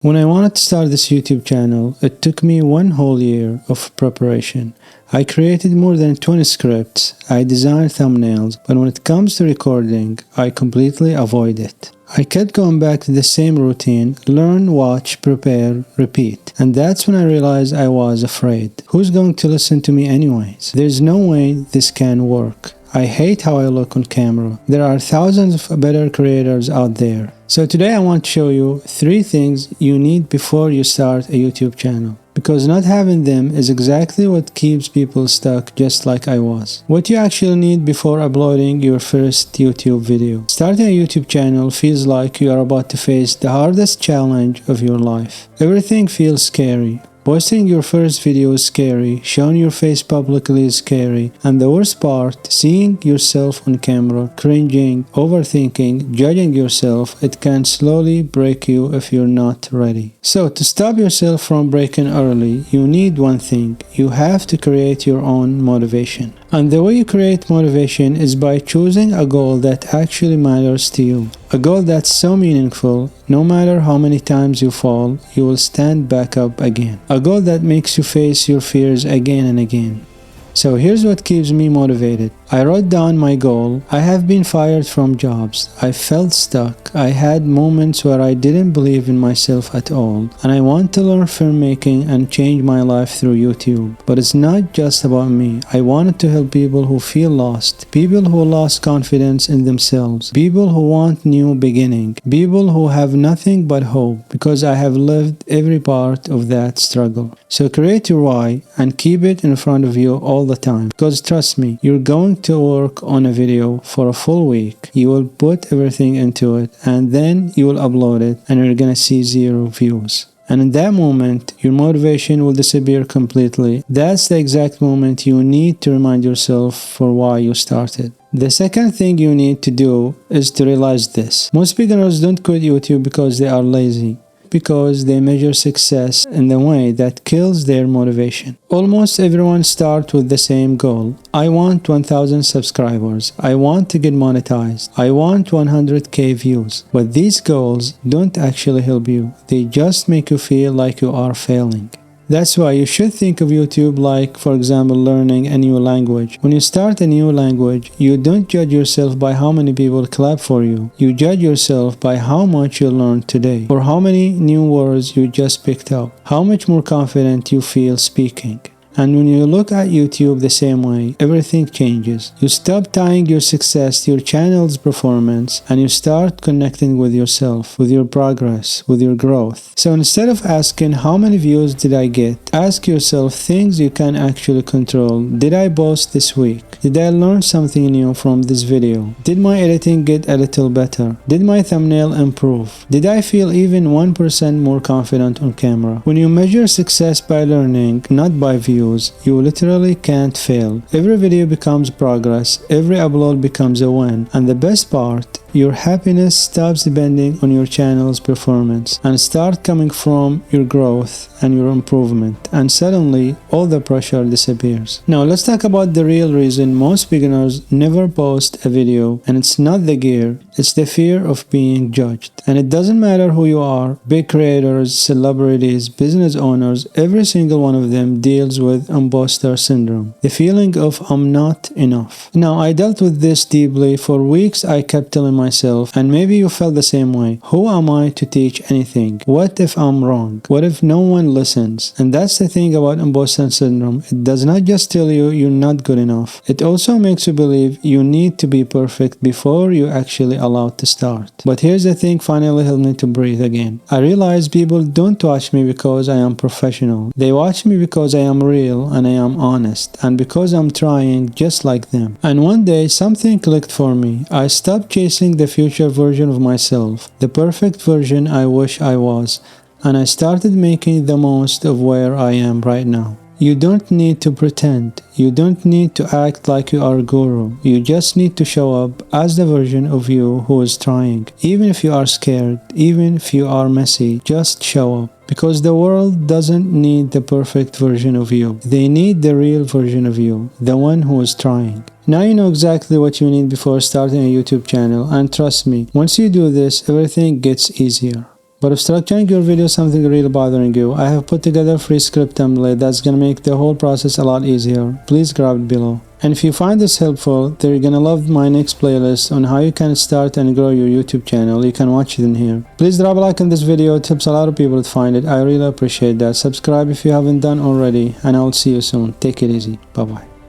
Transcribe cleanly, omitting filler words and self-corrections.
When I wanted to start this YouTube channel, it took me one whole year of preparation. I created more than 20 scripts, I designed thumbnails, but when it comes to recording, I completely avoid it. I kept going back to the same routine: learn, watch, prepare, repeat. And that's when I realized I was afraid. Who's going to listen to me anyways? There's no way this can work. I hate how I look on camera. There are thousands of better creators out there. So today I want to show you 3 things you need before you start a YouTube channel. Because not having them is exactly what keeps people stuck, just like I was. What you actually need before uploading your first YouTube video. Starting a YouTube channel feels like you are about to face the hardest challenge of your life. Everything feels scary. Posting your first video is scary, showing your face publicly is scary, and the worst part, seeing yourself on camera, cringing, overthinking, judging yourself, it can slowly break you if you're not ready. So to stop yourself from breaking early, you need one thing: you have to create your own motivation. And the way you create motivation is by choosing a goal that actually matters to you. A goal that's so meaningful, no matter how many times you fall, you will stand back up again. A goal that makes you face your fears again and again. So here's what keeps me motivated. I wrote down my goal. I have been fired from jobs. I felt stuck. I had moments where I didn't believe in myself at all. And I want to learn filmmaking and change my life through YouTube. But it's not just about me. I wanted to help people who feel lost. People who lost confidence in themselves. People who want new beginning. People who have nothing but hope. Because I have lived every part of that struggle. So create your why and keep it in front of you all the time. Because trust me, you're going to work on a video for a full week. You will put everything into it and then you will upload it and you're gonna see 0 views. And in that moment, your motivation will disappear completely. That's the exact moment you need to remind yourself for why you started. The second thing you need to do is to realize this. Most beginners don't quit YouTube because they are lazy, because they measure success in the way that kills their motivation. Almost everyone starts with the same goal. I want 1000 subscribers. I want to get monetized. I want 100k views. But these goals don't actually help you. They just make you feel like you are failing. That's why you should think of YouTube like, for example, learning a new language. When you start a new language, you don't judge yourself by how many people clap for you. You judge yourself by how much you learned today, or how many new words you just picked up, how much more confident you feel speaking. And when you look at YouTube the same way, everything changes. You stop tying your success to your channel's performance and you start connecting with yourself, with your progress, with your growth. So instead of asking how many views did I get, ask yourself things you can actually control. Did I post this week? Did I learn something new from this video? Did my editing get a little better? Did my thumbnail improve? Did I feel even 1% more confident on camera? When you measure success by learning, not by views, you literally can't fail. Every video becomes progress, every upload becomes a win, and the best part, your happiness stops depending on your channel's performance and start coming from your growth and your improvement, and suddenly all the pressure disappears. Now let's talk about the real reason most beginners never post a video, and it's not the gear, it's the fear of being judged. And it doesn't matter who you are, big creators, celebrities, business owners, every single one of them deals with impostor syndrome, the feeling of I'm not enough. Now I dealt with this deeply. For weeks I kept telling myself, and maybe you felt the same way, who am I to teach anything? What if I'm wrong? What if no one listens? And that's the thing about imposter syndrome. It does not just tell you you're not good enough. It also makes you believe you need to be perfect before you're actually allowed to start. But here's the thing finally helped me to breathe again. I realized people don't watch me because I am professional. They watch me because I am real and I am honest, and because I'm trying just like them. And one day something clicked for me. I stopped chasing the future version of myself, the perfect version I wish I was, and I started making the most of where I am right now. You don't need to pretend. You don't need to act like you are a guru. You just need to show up as the version of you who is trying. Even if you are scared, even if you are messy, just show up. Because the world doesn't need the perfect version of you. They need the real version of you, the one who is trying. Now you know exactly what you need before starting a YouTube channel, and trust me, once you do this, everything gets easier. But if structuring your video is something really bothering you, I have put together a free script template that's gonna make the whole process a lot easier. Please grab it below. And if you find this helpful, then you're gonna love my next playlist on how you can start and grow your YouTube channel. You can watch it in here. Please drop a like on this video, it helps a lot of people to find it. I really appreciate that. Subscribe if you haven't done already, and I will see you soon. Take it easy. Bye bye.